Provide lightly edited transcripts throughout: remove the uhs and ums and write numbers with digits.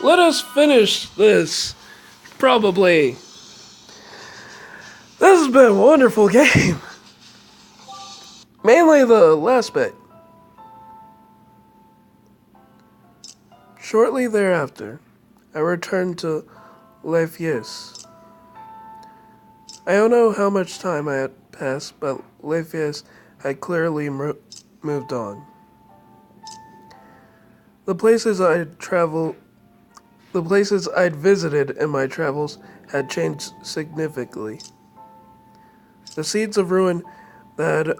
let us finish this. Probably. This has been a wonderful game. Mainly the last bit. Shortly thereafter, I returned to Lefius. I don't know how much time I had passed, but Lefius had clearly moved on. The places I'd visited in my travels had changed significantly. The seeds of ruin that had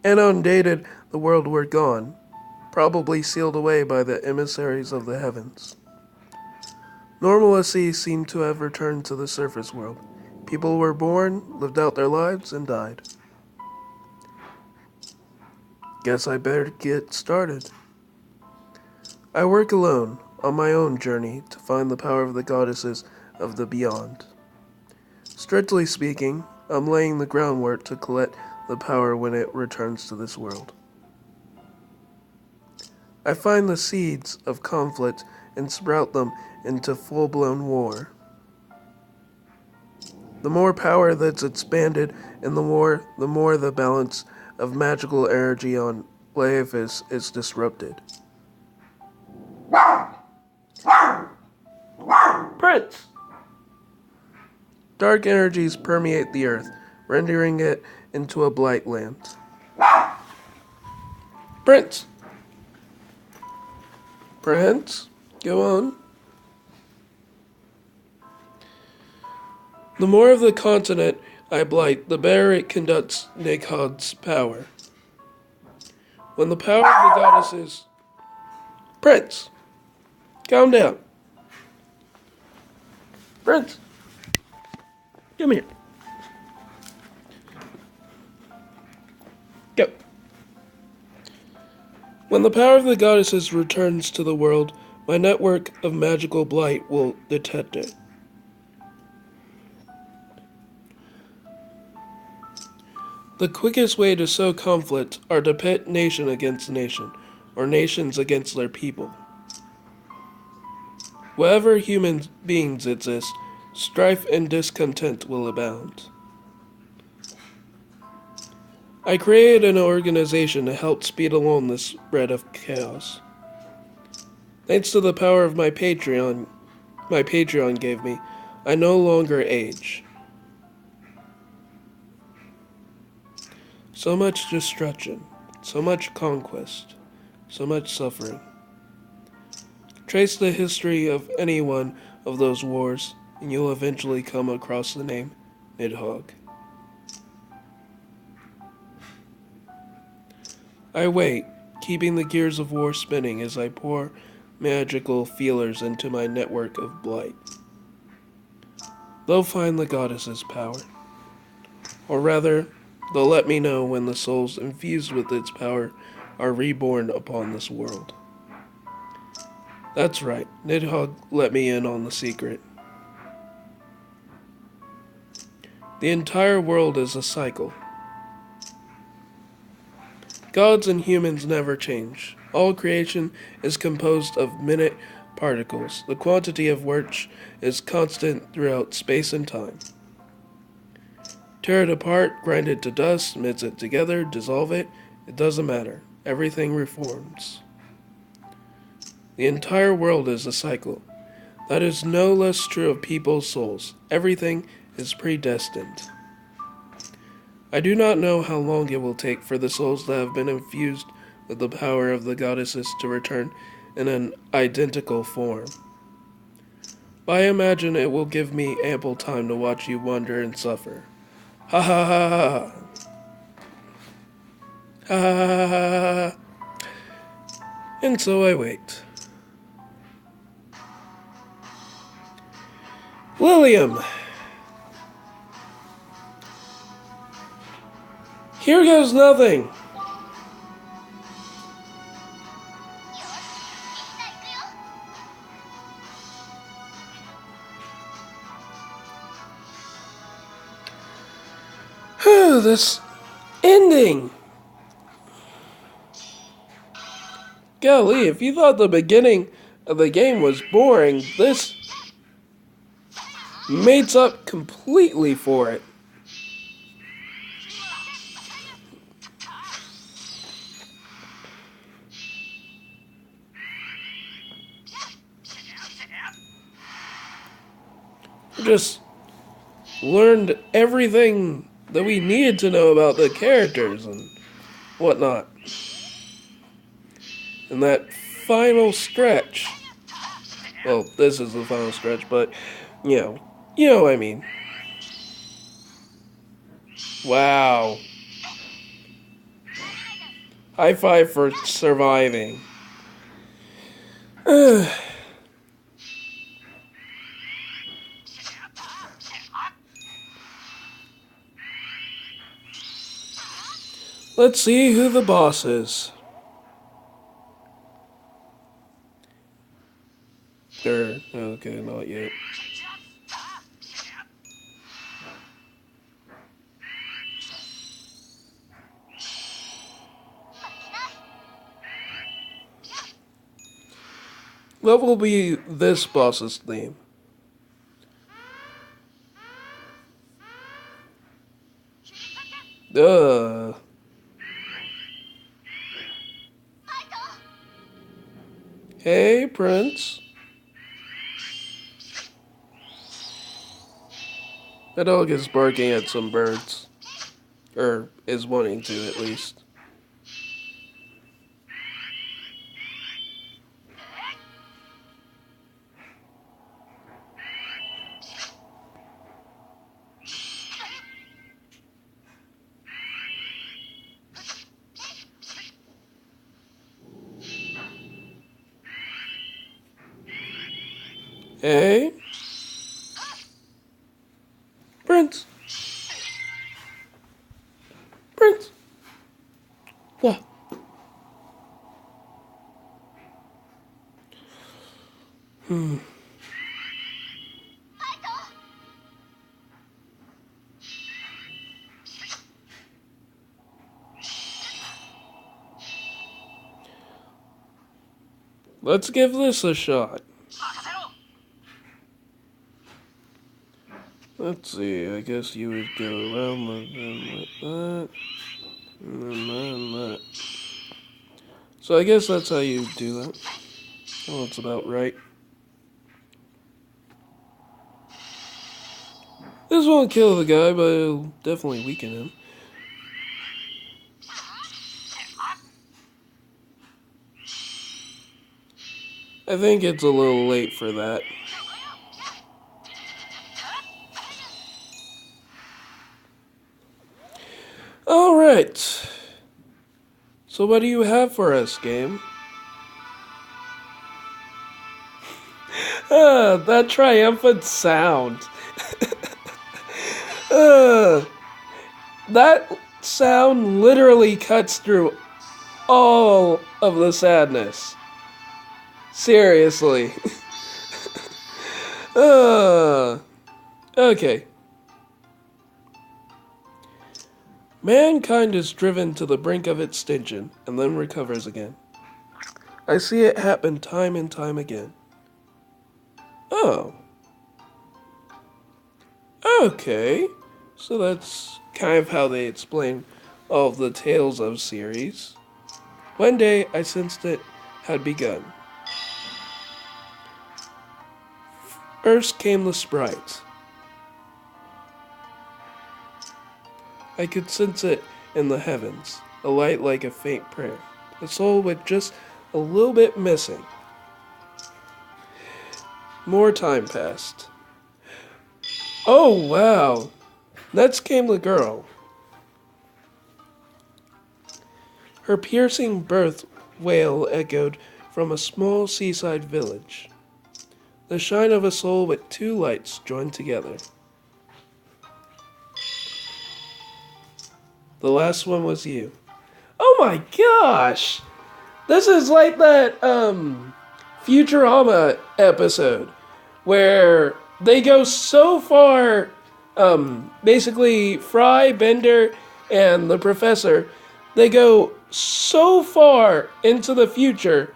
inundated the world were gone, probably sealed away by the emissaries of the heavens. Normalcy seemed to have returned to the surface world. People were born, lived out their lives, and died. Guess I better get started. I work alone, on my own journey, to find the power of the goddesses of the beyond. Strictly speaking, I'm laying the groundwork to collect the power when it returns to this world. I find the seeds of conflict and sprout them into full-blown war. The more power that's expanded in the war, the more the balance of magical energy on Lefius is disrupted. Prince! Dark energies permeate the earth, rendering it into a blight land. Prince! Prince? Go on. The more of the continent I blight, the better it conducts Nidhogg's power. When the power of the goddesses... Prince! Calm down. Prince! Come here. Go. When the power of the goddesses returns to the world, my network of magical blight will detect it. The quickest way to sow conflict are to pit nation against nation, or nations against their people. Wherever human beings exist, strife and discontent will abound. I created an organization to help speed along the spread of chaos. Thanks to the power of my Patreon gave me, I no longer age. So much destruction, so much conquest, so much suffering. Trace the history of any one of those wars, and you'll eventually come across the name Nidhogg. I wait, keeping the gears of war spinning as I pour magical feelers into my network of blight. They'll find the goddess's power. Or rather, they'll let me know when the souls infused with its power are reborn upon this world. That's right, Nidhogg let me in on the secret. The entire world is a cycle. Gods and humans never change. All creation is composed of minute particles, the quantity of which is constant throughout space and time. Tear it apart, grind it to dust, mix it together, dissolve it, it doesn't matter. Everything reforms. The entire world is a cycle. That is no less true of people's souls. Everything is predestined. I do not know how long it will take for the souls that have been infused with the power of the goddesses to return in an identical form. But I imagine it will give me ample time to watch you wander and suffer. Ha ha ha ha. Ha ha ha ha ha. And so I wait. William! Here goes nothing! Whew, this ending! Golly, if you thought the beginning the game was boring, this makes up completely for it. Just learned everything that we needed to know about the characters and whatnot. And that final stretch. Well, this is the final stretch, but you know what I mean. Wow. High five for surviving. Let's see who the boss is. Okay, not yet. What will be this boss's name? Hey, Prince. The dog is barking at some birds. Or is wanting to, at least. Hey? Prince? Prince? What? Let's give this a shot. Let's see, I guess you would go around like that, and then that. So I guess that's how you do that. Well, that's about right. This won't kill the guy, but it'll definitely weaken him. I think it's a little late for that. Alright. So what do you have for us, game? That triumphant sound. That sound literally cuts through all of the sadness. Seriously. Okay. Mankind is driven to the brink of extinction and then recovers again. I see it happen time and time again. Oh. Okay. So that's kind of how they explain all of the Tales of series. One day I sensed it had begun. First came the sprites. I could sense it in the heavens, a light like a faint prayer, a soul with just a little bit missing. More time passed. Oh wow! Next came the girl. Her piercing birth wail echoed from a small seaside village. The shine of a soul with two lights joined together. The last one was you. Oh my gosh! This is like that Futurama episode where they go so far, basically Fry, Bender, and the professor, they go so far into the future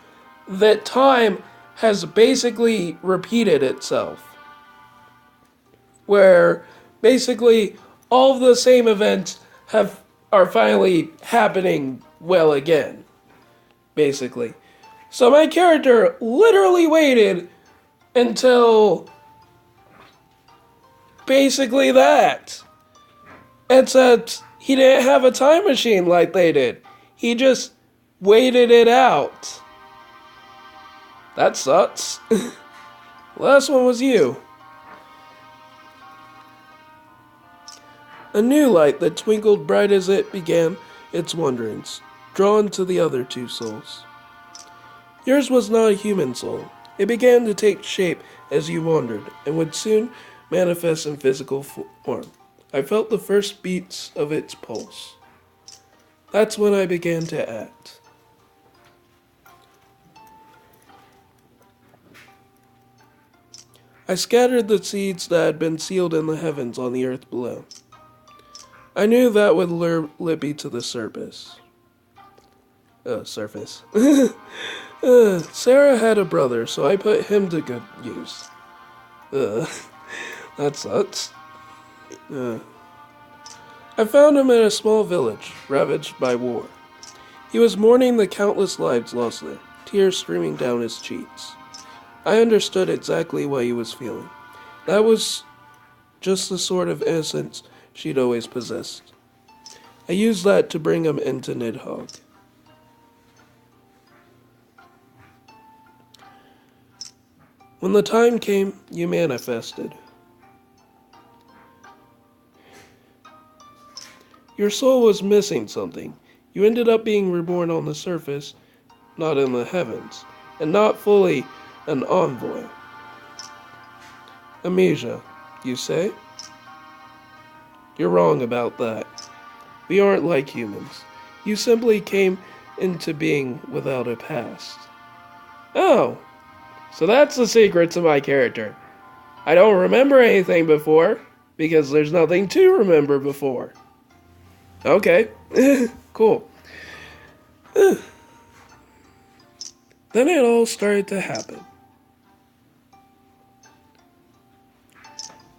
that time has basically repeated itself. Where basically all of the same events are finally happening well again. Basically. So my character literally waited until basically that. Except he didn't have a time machine like they did. He just waited it out. That sucks. Last one was you. A new light that twinkled bright as it began its wanderings, drawn to the other two souls. Yours was not a human soul. It began to take shape as you wandered, and would soon manifest in physical form. I felt the first beats of its pulse. That's when I began to act. I scattered the seeds that had been sealed in the heavens on the earth below. I knew that would lure Lippy to the surface. Sarah had a brother, so I put him to good use. That sucks. I found him in a small village, ravaged by war. He was mourning the countless lives lost there, tears streaming down his cheeks. I understood exactly what he was feeling. That was just the sort of innocence she'd always possessed. I used that to bring him into Nidhogg. When the time came, you manifested. Your soul was missing something. You ended up being reborn on the surface, not in the heavens, and not fully an envoy. Amnesia, you say? You're wrong about that. We aren't like humans. You simply came into being without a past. Oh, so that's the secret to my character. I don't remember anything before, because there's nothing to remember before. Okay, cool. Then it all started to happen.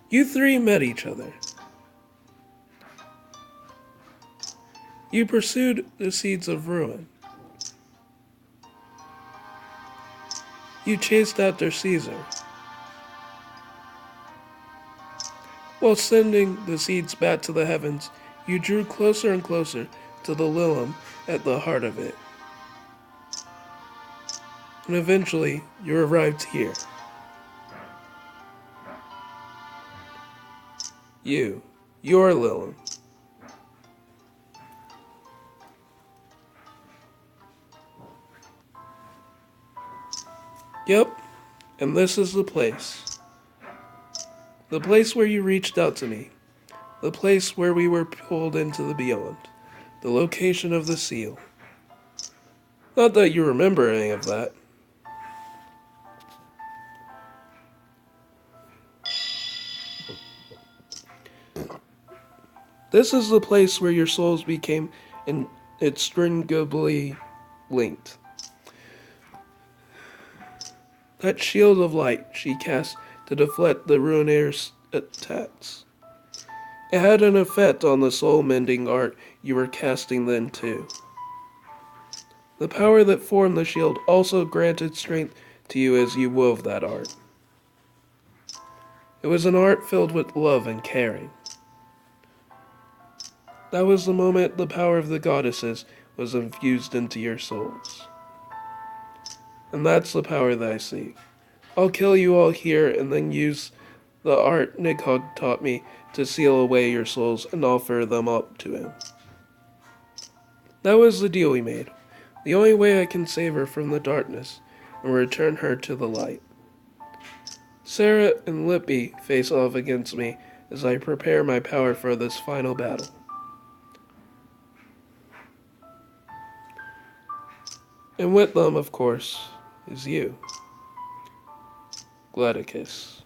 You three met each other. You pursued the seeds of ruin. You chased after Caesar, while sending the seeds back to the heavens. You drew closer and closer to the Lilim at the heart of it. And eventually, you arrived here. You're Lilim. Yep, and this is the place. The place where you reached out to me. The place where we were pulled into the beyond. The location of the seal. Not that you remember any of that. This is the place where your souls became inextricably linked. That shield of light she cast to deflect the Ruinaire's attacks. It had an effect on the soul-mending art you were casting then too. The power that formed the shield also granted strength to you as you wove that art. It was an art filled with love and caring. That was the moment the power of the goddesses was infused into your souls. And that's the power that I seek. I'll kill you all here and then use the art Nidhogg taught me to seal away your souls and offer them up to him. That was the deal we made. The only way I can save her from the darkness and return her to the light. Sarah and Lippy face off against me as I prepare my power for this final battle. And with them, of course, is you, Gladicus.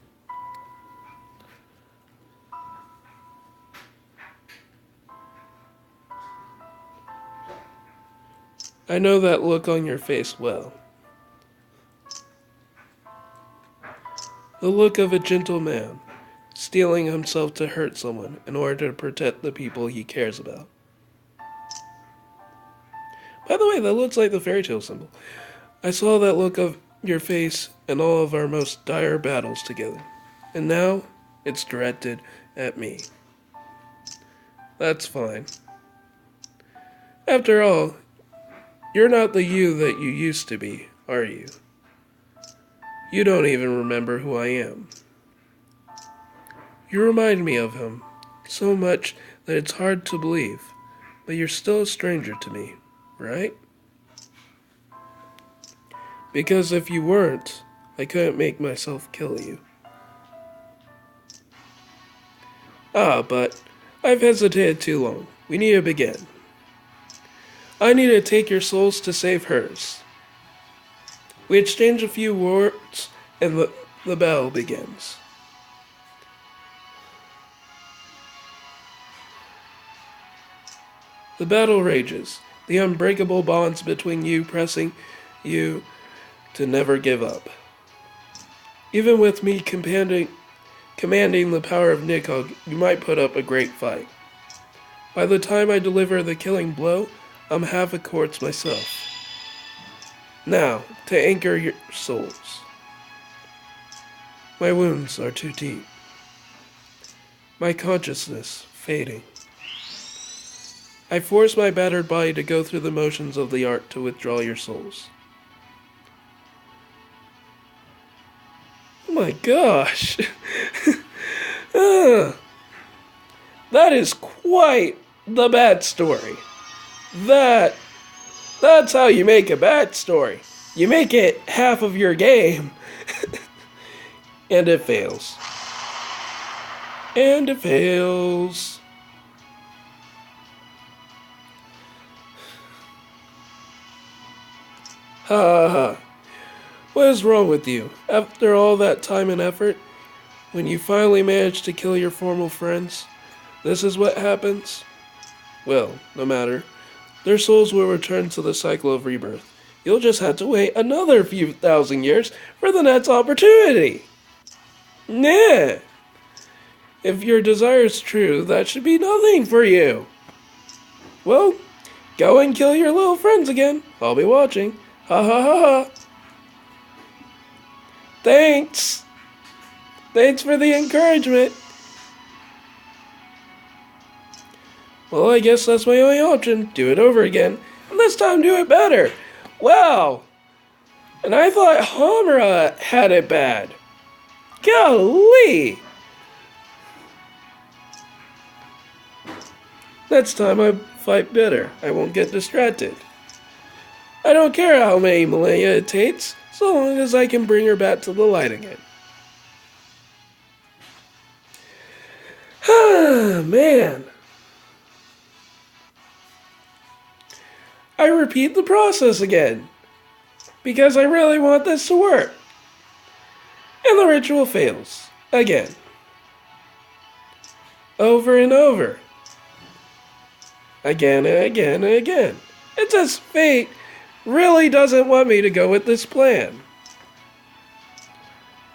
I know that look on your face well. The look of a gentle man, steeling himself to hurt someone in order to protect the people he cares about. By the way, that looks like the fairy tale symbol. I saw that look of your face in all of our most dire battles together, and now it's directed at me. That's fine. After all, you're not the you that you used to be, are you? You don't even remember who I am. You remind me of him so much that it's hard to believe, but you're still a stranger to me, right? Because if you weren't, I couldn't make myself kill you. But I've hesitated too long. We need to begin. I need to take your souls to save hers. We exchange a few words, and the battle begins. The battle rages, the unbreakable bonds between you pressing you to never give up. Even with me commanding the power of Nidhogg, you might put up a great fight. By the time I deliver the killing blow, I'm half a corpse myself. Now, to anchor your souls. My wounds are too deep. My consciousness fading. I force my battered body to go through the motions of the art to withdraw your souls. Oh my gosh! That is quite the bad story. That's how you make a bad story. You make it half of your game. And it fails. And it fails. Ha ha ha. What is wrong with you? After all that time and effort, when you finally manage to kill your former friends, this is what happens? Well, no matter. Their souls will return to the cycle of rebirth. You'll just have to wait another few thousand years for the next opportunity. Nah. If your desire is true, that should be nothing for you. Well, go and kill your little friends again. I'll be watching. Ha ha ha ha. Thanks. Thanks for the encouragement. Well, I guess that's my only option. Do it over again. And this time do it better. Wow. And I thought Homura had it bad. Golly. Next time I fight better. I won't get distracted. I don't care how many millennia it takes, so long as I can bring her back to the light again. Ah, man. I repeat the process again, because I really want this to work. And the ritual fails, again. Over and over. Again and again and again. It's as fate really doesn't want me to go with this plan.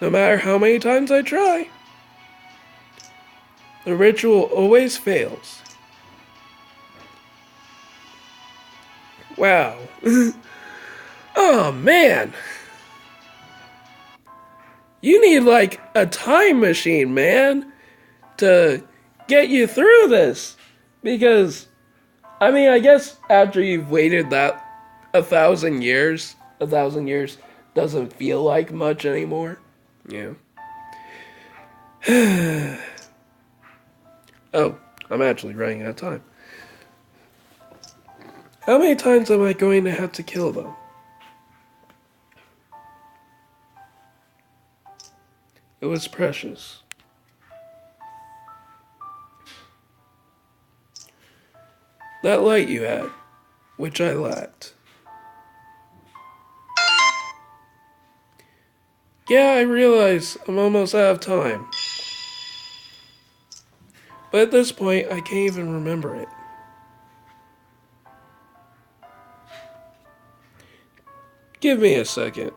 No matter how many times I try, the ritual always fails. Wow. Oh man. You need like a time machine, man, to get you through this. Because, I mean, I guess after you've waited that 1,000 years doesn't feel like much anymore. Yeah. Oh, I'm actually running out of time. How many times am I going to have to kill them? It was precious. That light you had, which I lacked. Yeah, I realize I'm almost out of time. But at this point, I can't even remember it. Give me a second.